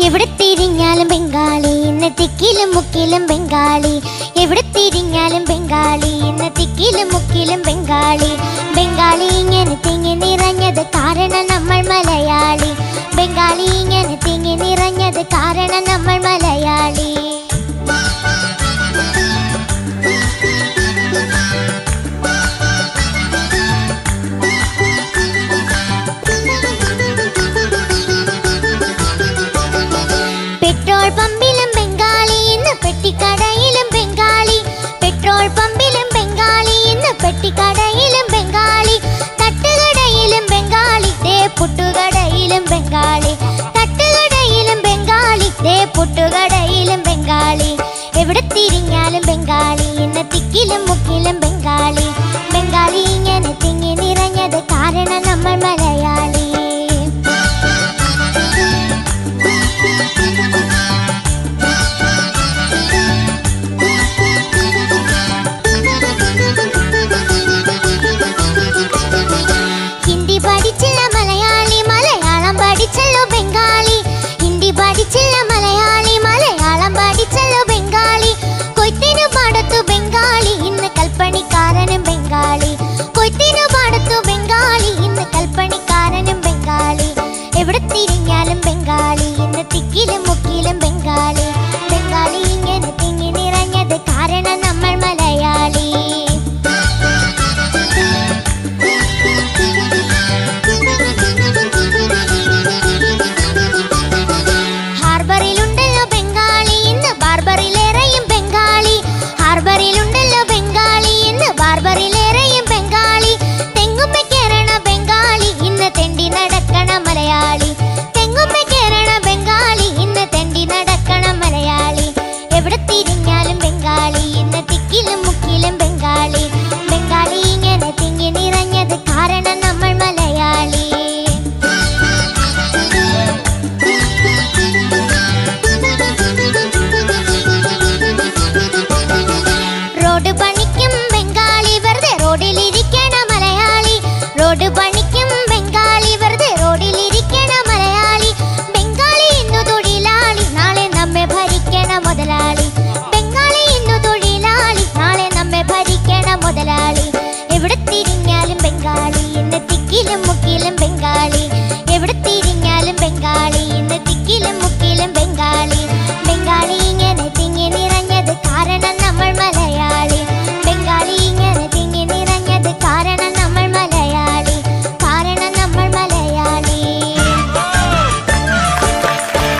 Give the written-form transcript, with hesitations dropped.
എവിടെ തിരിഞ്ഞാലും ബംഗാളി, ഇന്ന് തിക്കിലും മുക്കിലും ബംഗാളി. എവിടെ തിരിഞ്ഞാലും ബംഗാളി, ഇന്ന് തിക്കിലും മുക്കിലും ബംഗാളി. ബംഗാളി ഇങ്ങനെ തിങ്ങി നിറഞ്ഞത് കാരണം നമ്മൾ മലയാളി. ബംഗാളി ഇങ്ങനെ തിങ്ങി നിറഞ്ഞത് കാരണം നമ്മൾ മലയാളി. പെട്രോൾ പമ്പിലും ബംഗാളി, ഇന്ന് പെട്ടിക്കടയിലും ബംഗാളി. പെട്രോൾ പമ്പിലും ബംഗാളി, ഇന്ന് പെട്ടിക്കടയിലും ബംഗാളി. തട്ടുകടയിലും ബംഗാളി, ദേ പുട്ടുകടയിലും ബംഗാളി. തട്ടുകടയിലും ബംഗാളി, ദേ പുട്ടുകടയിലും ബംഗാളി. എവിടെ തിരിഞ്ഞാലും ബംഗാളി, ഇന്ന് തിക്കിലും മുക്കിലും ബംഗാളി. ബംഗാളി ഇങ്ങനെ തിങ്ങി നിറഞ്ഞത് കാരണം നമ്മൾ മലയാളി. ഹിന്ദി പഠിച്ചില്ല മലയാളി, മലയാളം പഠിച്ചല്ലോ ബംഗാളി. ഹിന്ദി പഠിച്ചില്ല മലയാളി, മലയാളം പഠിച്ചല്ലോ ബംഗാളി. കൊയ്ത്തിനു പാടത്തു ബംഗാളി, ഇന്ന് കൽപ്പണിക്കാരനും ബംഗാളി. കൊയ്ത്തിനു പാടത്തു ബംഗാളി, ഇന്ന് കൽപ്പണിക്കാരനും ബംഗാളി. എവിടെ തിരിഞ്ഞാലും ബംഗാളി, ഇന്ന് തിക്കിലും മുക്കിലും ബംഗാളി. ബംഗാളി ഇങ്ങനെ തിങ്ങി നിറഞ്ഞത് കാരണം നമ്മൾ മലയാളി. ഹാർബറിലുണ്ടല്ലോ ബംഗാളി, ഇന്ന് ബാർബറിലേറെയും ബംഗാളി. ഹാർബറിലുണ്ടല്ലോ ബംഗാളി, ഇന്ന് ബാർബറിലേറെയും ബംഗാളി. തെങ്ങുമ്മ കേറണ ബംഗാളി, ഇന്ന് തെണ്ടി നടക്കണ മലയാളി. തെങ്ങുമ്മ കേറണ ബംഗാളി, ഇന്ന് തെണ്ടി നടക്കണ മലയാളി. എവിടെ തിരിഞ്ഞാലും ബംഗാളി, ഇന്ന് തിക്കിലും മുക്കിലും ബംഗാളി. ബംഗാളി ഇങ്ങനെ തിങ്ങി നിറഞ്ഞത് കാരണം നമ്മൾ മലയാളി. റോഡ് പണിക്കും ബംഗാളി, വെറുതെ റോഡിലിരിക്കണ മലയാളി. റോഡ് പണിക്കും ബംഗാളി, വെറുതെ റോഡിലിരിക്കണ മലയാളി. ബംഗാളി ഇന്നു തൊഴിലാളി, നാളെ നമ്മെ ഭരിക്കണ മുതലാളി. ബംഗാളി ഇന്നു തൊഴിലാളി, നാളെ നമ്മെ ഭരിക്കണ മുതലാളി. എവിടെ തിരിഞ്ഞാലും ബംഗാളി, ഇന്ന് തിക്കിലും മുക്കിലും ബംഗാളി. എവിടെ തിരിഞ്ഞാലും ബംഗാളി,